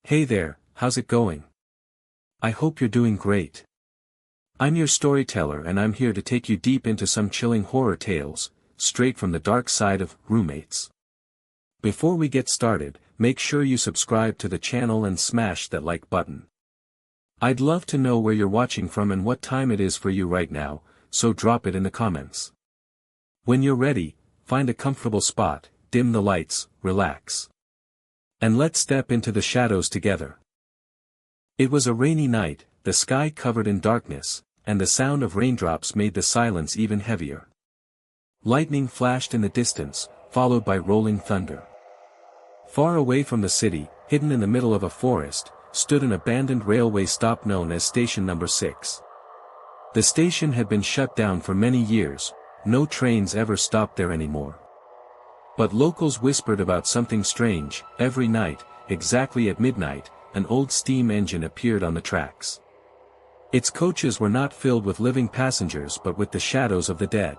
Hey there, how's it going? I hope you're doing great. I'm your storyteller and I'm here to take you deep into some chilling horror tales, straight from the dark side of roommates. Before we get started, make sure you subscribe to the channel and smash that like button. I'd love to know where you're watching from and what time it is for you right now, so drop it in the comments. When you're ready, find a comfortable spot, dim the lights, relax. And let's step into the shadows together. It was a rainy night, the sky covered in darkness, and the sound of raindrops made the silence even heavier. Lightning flashed in the distance, followed by rolling thunder. Far away from the city, hidden in the middle of a forest, stood an abandoned railway stop known as Station Number 6. The station had been shut down for many years, no trains ever stopped there anymore. But locals whispered about something strange. Every night, exactly at midnight, an old steam engine appeared on the tracks. Its coaches were not filled with living passengers but with the shadows of the dead.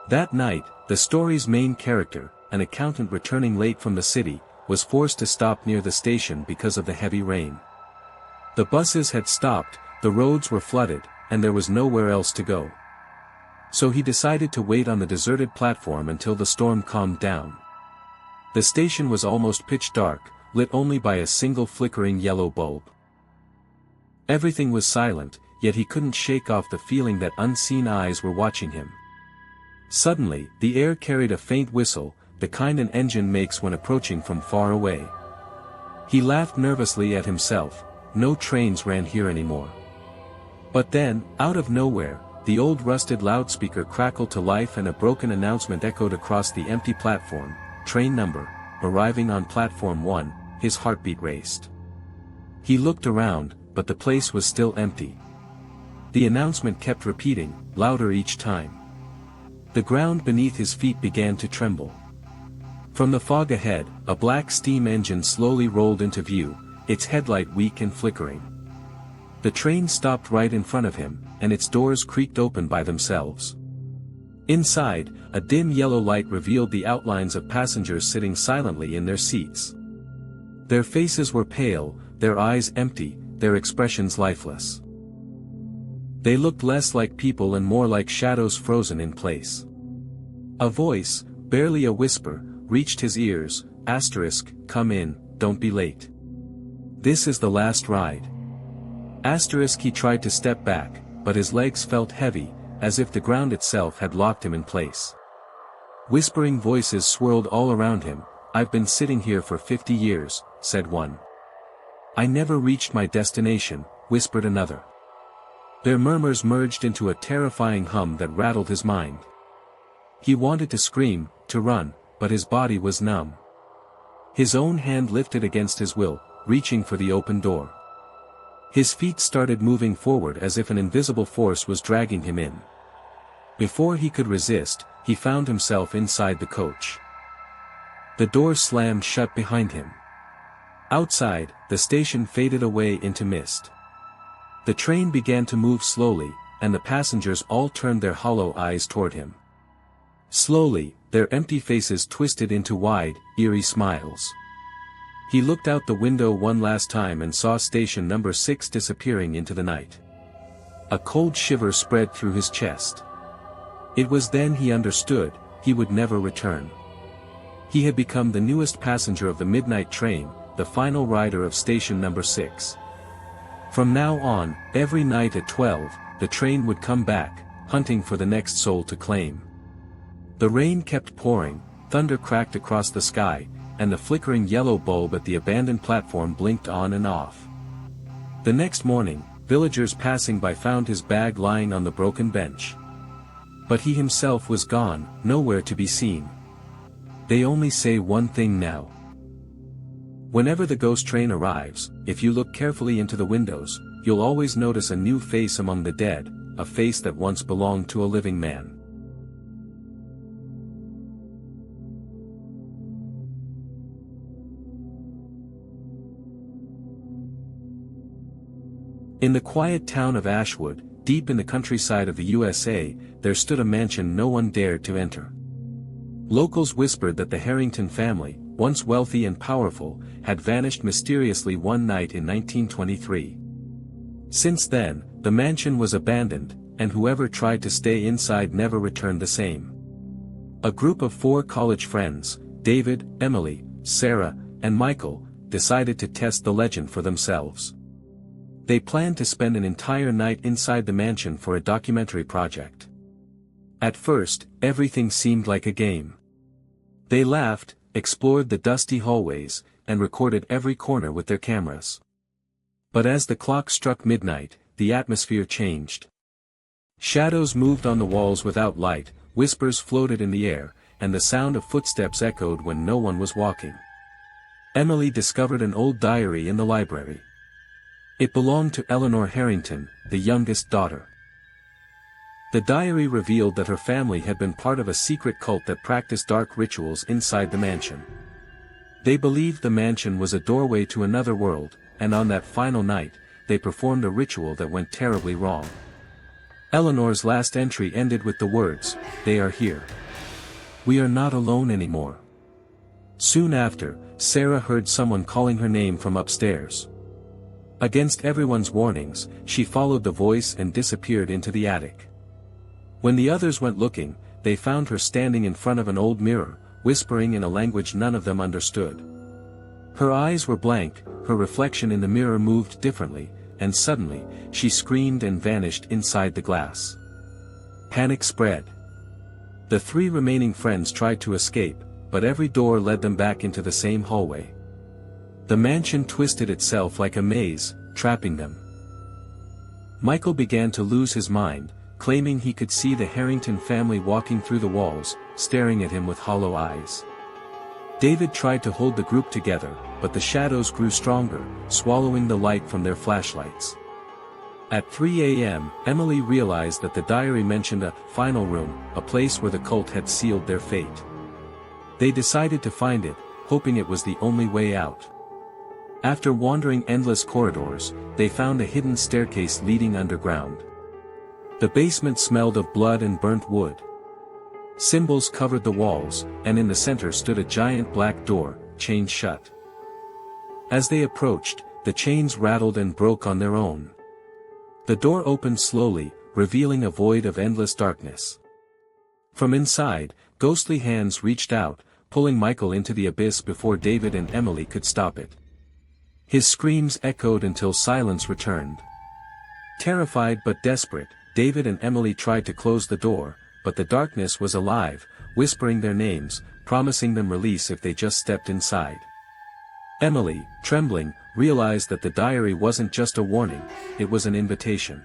That night, the story's main character, an accountant returning late from the city, was forced to stop near the station because of the heavy rain. The buses had stopped, the roads were flooded, and there was nowhere else to go. So he decided to wait on the deserted platform until the storm calmed down. The station was almost pitch dark, lit only by a single flickering yellow bulb. Everything was silent, yet he couldn't shake off the feeling that unseen eyes were watching him. Suddenly, the air carried a faint whistle, the kind an engine makes when approaching from far away. He laughed nervously at himself. No trains ran here anymore. But then, out of nowhere, the old rusted loudspeaker crackled to life and a broken announcement echoed across the empty platform. Train number, arriving on platform 1, his heartbeat raced. He looked around, but the place was still empty. The announcement kept repeating, louder each time. The ground beneath his feet began to tremble. From the fog ahead, a black steam engine slowly rolled into view, its headlight weak and flickering. The train stopped right in front of him, and its doors creaked open by themselves. Inside, a dim yellow light revealed the outlines of passengers sitting silently in their seats. Their faces were pale, their eyes empty, their expressions lifeless. They looked less like people and more like shadows frozen in place. A voice, barely a whisper, reached his ears, *, come in, don't be late. This is the last ride. * He tried to step back, but his legs felt heavy, as if the ground itself had locked him in place. Whispering voices swirled all around him. I've been sitting here for 50 years, said one. I never reached my destination, whispered another. Their murmurs merged into a terrifying hum that rattled his mind. He wanted to scream, to run, but his body was numb. His own hand lifted against his will, reaching for the open door. His feet started moving forward as if an invisible force was dragging him in. Before he could resist, he found himself inside the coach. The door slammed shut behind him. Outside, the station faded away into mist. The train began to move slowly, and the passengers all turned their hollow eyes toward him. Slowly, their empty faces twisted into wide, eerie smiles. He looked out the window one last time and saw Station Number 6 disappearing into the night. A cold shiver spread through his chest. It was then he understood, he would never return. He had become the newest passenger of the midnight train, the final rider of Station Number 6. From now on, every night at 12, the train would come back, hunting for the next soul to claim. The rain kept pouring, thunder cracked across the sky, and the flickering yellow bulb at the abandoned platform blinked on and off. The next morning, villagers passing by found his bag lying on the broken bench. But he himself was gone, nowhere to be seen. They only say one thing now. Whenever the ghost train arrives, if you look carefully into the windows, you'll always notice a new face among the dead, a face that once belonged to a living man. In the quiet town of Ashwood, deep in the countryside of the USA, there stood a mansion no one dared to enter. Locals whispered that the Harrington family, once wealthy and powerful, had vanished mysteriously one night in 1923. Since then, the mansion was abandoned, and whoever tried to stay inside never returned the same. A group of 4 college friends, David, Emily, Sarah, and Michael, decided to test the legend for themselves. They planned to spend an entire night inside the mansion for a documentary project. At first, everything seemed like a game. They laughed, explored the dusty hallways, and recorded every corner with their cameras. But as the clock struck midnight, the atmosphere changed. Shadows moved on the walls without light, whispers floated in the air, and the sound of footsteps echoed when no one was walking. Emily discovered an old diary in the library. It belonged to Eleanor Harrington, the youngest daughter. The diary revealed that her family had been part of a secret cult that practiced dark rituals inside the mansion. They believed the mansion was a doorway to another world, and on that final night, they performed a ritual that went terribly wrong. Eleanor's last entry ended with the words, "They are here. We are not alone anymore." Soon after, Sarah heard someone calling her name from upstairs. Against everyone's warnings, she followed the voice and disappeared into the attic. When the others went looking, they found her standing in front of an old mirror, whispering in a language none of them understood. Her eyes were blank, her reflection in the mirror moved differently, and suddenly, she screamed and vanished inside the glass. Panic spread. The 3 remaining friends tried to escape, but every door led them back into the same hallway. The mansion twisted itself like a maze, trapping them. Michael began to lose his mind, claiming he could see the Harrington family walking through the walls, staring at him with hollow eyes. David tried to hold the group together, but the shadows grew stronger, swallowing the light from their flashlights. At 3 a.m., Emily realized that the diary mentioned a final room, a place where the cult had sealed their fate. They decided to find it, hoping it was the only way out. After wandering endless corridors, they found a hidden staircase leading underground. The basement smelled of blood and burnt wood. Symbols covered the walls, and in the center stood a giant black door, chained shut. As they approached, the chains rattled and broke on their own. The door opened slowly, revealing a void of endless darkness. From inside, ghostly hands reached out, pulling Michael into the abyss before David and Emily could stop it. His screams echoed until silence returned. Terrified but desperate, David and Emily tried to close the door, but the darkness was alive, whispering their names, promising them release if they just stepped inside. Emily, trembling, realized that the diary wasn't just a warning, it was an invitation.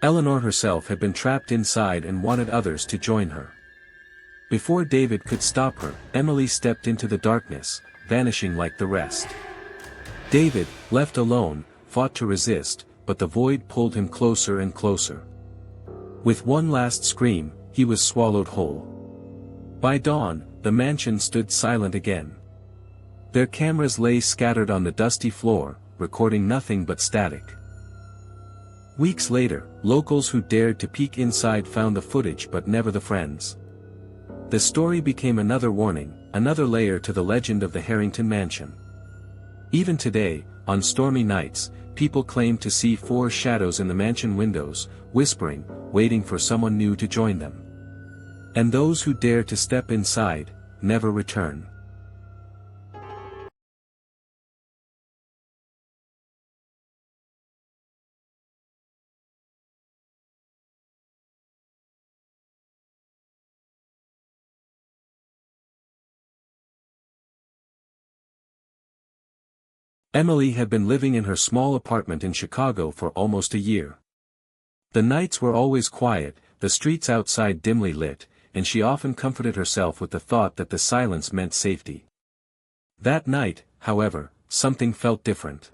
Eleanor herself had been trapped inside and wanted others to join her. Before David could stop her, Emily stepped into the darkness, vanishing like the rest. David, left alone, fought to resist, but the void pulled him closer and closer. With one last scream, he was swallowed whole. By dawn, the mansion stood silent again. Their cameras lay scattered on the dusty floor, recording nothing but static. Weeks later, locals who dared to peek inside found the footage but never the friends. The story became another warning, another layer to the legend of the Harrington mansion. Even today, on stormy nights, people claim to see 4 shadows in the mansion windows, whispering, waiting for someone new to join them. And those who dare to step inside, never return. Emily had been living in her small apartment in Chicago for almost a year. The nights were always quiet, the streets outside dimly lit, and she often comforted herself with the thought that the silence meant safety. That night, however, something felt different.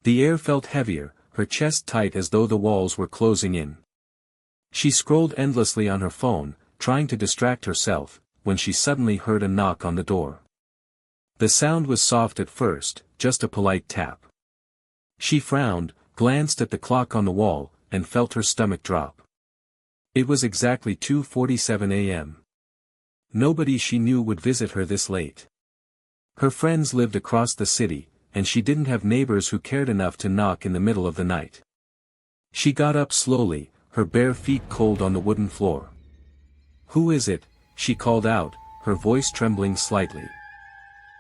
The air felt heavier, her chest tight as though the walls were closing in. She scrolled endlessly on her phone, trying to distract herself, when she suddenly heard a knock on the door. The sound was soft at first, just a polite tap. She frowned, glanced at the clock on the wall, and felt her stomach drop. It was exactly 2:47 a.m. Nobody she knew would visit her this late. Her friends lived across the city, and she didn't have neighbors who cared enough to knock in the middle of the night. She got up slowly, her bare feet cold on the wooden floor. "Who is it?" she called out, her voice trembling slightly.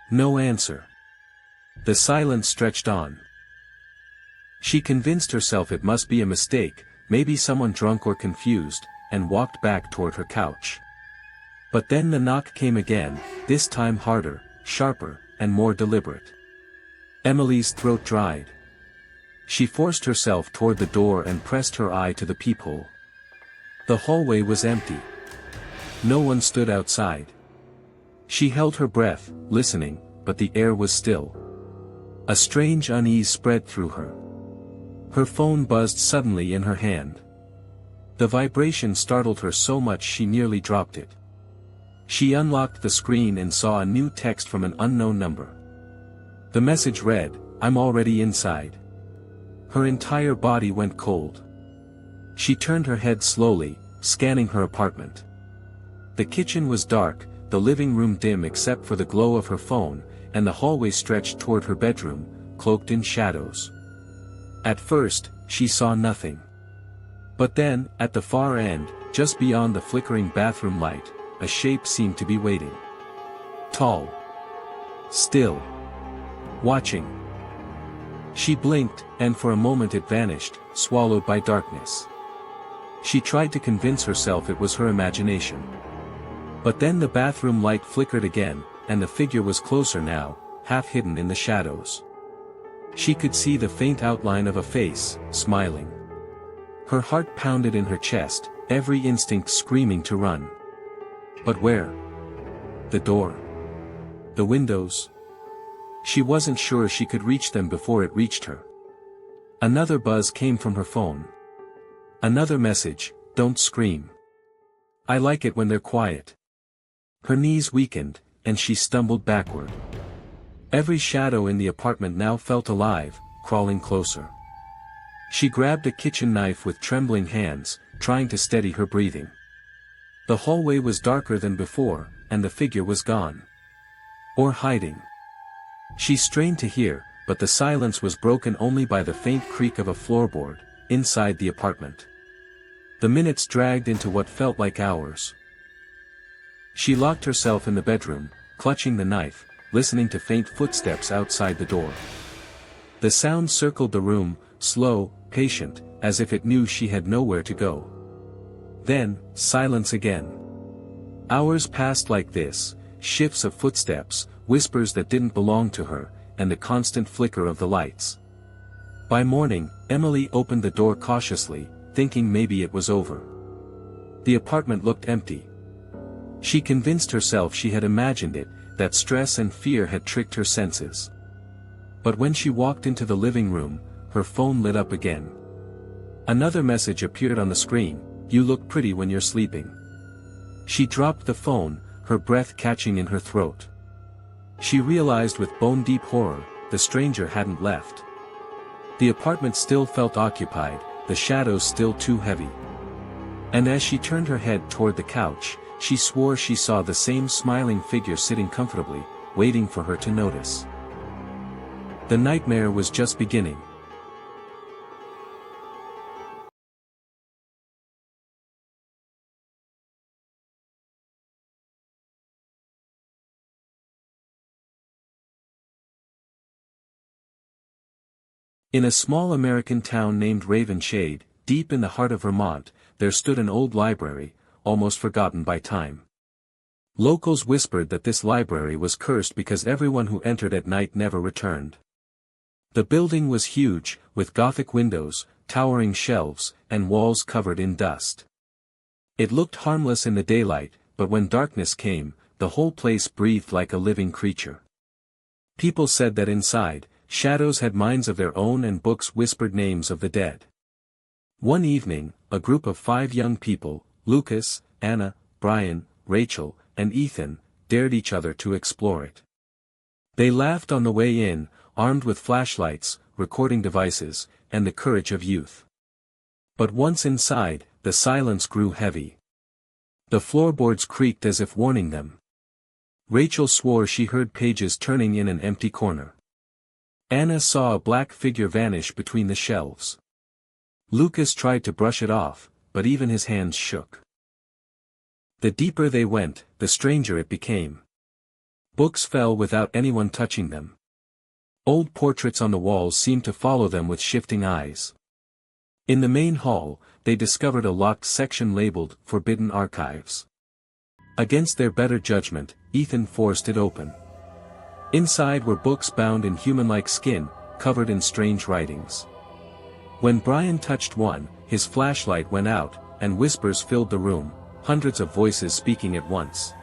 No answer. The silence stretched on. She convinced herself it must be a mistake, maybe someone drunk or confused, and walked back toward her couch. But then the knock came again, this time harder, sharper, and more deliberate. Emily's throat dried. She forced herself toward the door and pressed her eye to the peephole. The hallway was empty. No one stood outside. She held her breath, listening, but the air was still. A strange unease spread through her. Her phone buzzed suddenly in her hand. The vibration startled her so much she nearly dropped it. She unlocked the screen and saw a new text from an unknown number. The message read, "I'm already inside." Her entire body went cold. She turned her head slowly, scanning her apartment. The kitchen was dark, the living room dim except for the glow of her phone, and the hallway stretched toward her bedroom, cloaked in shadows. At first, she saw nothing. But then, at the far end, just beyond the flickering bathroom light, a shape seemed to be waiting. Tall. Still. Watching. She blinked, and for a moment it vanished, swallowed by darkness. She tried to convince herself it was her imagination. But then the bathroom light flickered again, and the figure was closer now, half hidden in the shadows. She could see the faint outline of a face, smiling. Her heart pounded in her chest, every instinct screaming to run. But where? The door? The windows? She wasn't sure she could reach them before it reached her. Another buzz came from her phone. Another message, "Don't scream. I like it when they're quiet." Her knees weakened, and she stumbled backward. Every shadow in the apartment now felt alive, crawling closer. She grabbed a kitchen knife with trembling hands, trying to steady her breathing. The hallway was darker than before, and the figure was gone. Or hiding. She strained to hear, but the silence was broken only by the faint creak of a floorboard, inside the apartment. The minutes dragged into what felt like hours. She locked herself in the bedroom, clutching the knife, listening to faint footsteps outside the door. The sound circled the room, slow, patient, as if it knew she had nowhere to go. Then, silence again. Hours passed like this, shifts of footsteps, whispers that didn't belong to her, and the constant flicker of the lights. By morning, Emily opened the door cautiously, thinking maybe it was over. The apartment looked empty. She convinced herself she had imagined it, that stress and fear had tricked her senses. But when she walked into the living room, her phone lit up again. Another message appeared on the screen, "You look pretty when you're sleeping." She dropped the phone, her breath catching in her throat. She realized with bone-deep horror, the stranger hadn't left. The apartment still felt occupied, the shadows still too heavy. And as she turned her head toward the couch, she swore she saw the same smiling figure sitting comfortably, waiting for her to notice. The nightmare was just beginning. In a small American town named Ravenshade, deep in the heart of Vermont, there stood an old library, almost forgotten by time. Locals whispered that this library was cursed because everyone who entered at night never returned. The building was huge, with Gothic windows, towering shelves, and walls covered in dust. It looked harmless in the daylight, but when darkness came, the whole place breathed like a living creature. People said that inside, shadows had minds of their own and books whispered names of the dead. One evening, a group of 5 young people, Lucas, Anna, Brian, Rachel, and Ethan, dared each other to explore it. They laughed on the way in, armed with flashlights, recording devices, and the courage of youth. But once inside, the silence grew heavy. The floorboards creaked as if warning them. Rachel swore she heard pages turning in an empty corner. Anna saw a black figure vanish between the shelves. Lucas tried to brush it off, but even his hands shook. The deeper they went, the stranger it became. Books fell without anyone touching them. Old portraits on the walls seemed to follow them with shifting eyes. In the main hall, they discovered a locked section labeled Forbidden Archives. Against their better judgment, Ethan forced it open. Inside were books bound in human-like skin, covered in strange writings. When Brian touched one, his flashlight went out, and whispers filled the room, hundreds of voices speaking at once.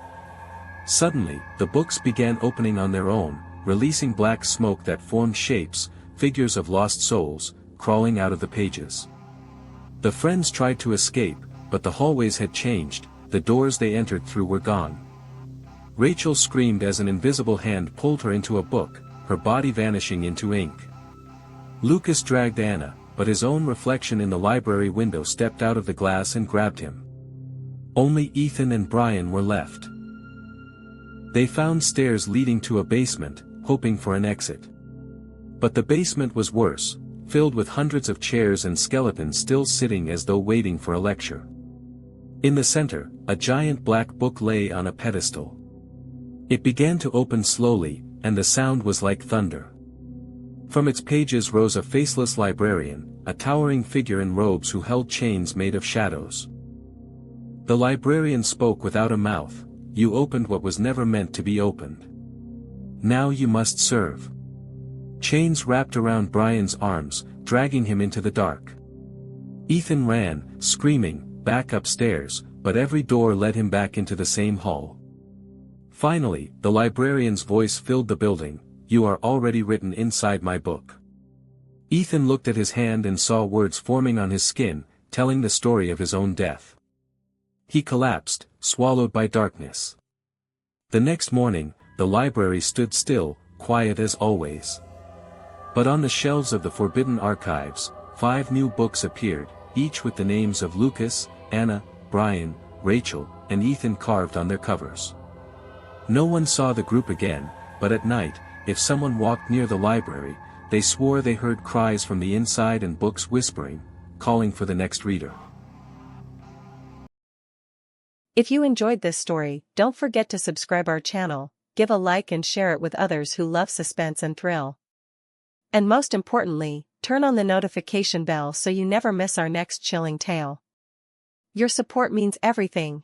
Suddenly, the books began opening on their own, releasing black smoke that formed shapes, figures of lost souls, crawling out of the pages. The friends tried to escape, but the hallways had changed, the doors they entered through were gone. Rachel screamed as an invisible hand pulled her into a book, her body vanishing into ink. Lucas dragged Anna, but his own reflection in the library window stepped out of the glass and grabbed him. Only Ethan and Brian were left. They found stairs leading to a basement, hoping for an exit. But the basement was worse, filled with hundreds of chairs and skeletons still sitting as though waiting for a lecture. In the center, a giant black book lay on a pedestal. It began to open slowly, and the sound was like thunder. From its pages rose a faceless librarian, a towering figure in robes who held chains made of shadows. The librarian spoke without a mouth. "You opened what was never meant to be opened. Now you must serve." Chains wrapped around Brian's arms, dragging him into the dark. Ethan ran, screaming, back upstairs, but every door led him back into the same hall. Finally, the librarian's voice filled the building, "You are already written inside my book." Ethan looked at his hand and saw words forming on his skin, telling the story of his own death. He collapsed, swallowed by darkness. The next morning, the library stood still, quiet as always. But on the shelves of the Forbidden Archives, 5 new books appeared, each with the names of Lucas, Anna, Brian, Rachel, and Ethan carved on their covers. No one saw the group again, but at night, if someone walked near the library, they swore they heard cries from the inside and books whispering, calling for the next reader. If you enjoyed this story, don't forget to subscribe our channel, give a like and share it with others who love suspense and thrill. And most importantly, turn on the notification bell so you never miss our next chilling tale. Your support means everything.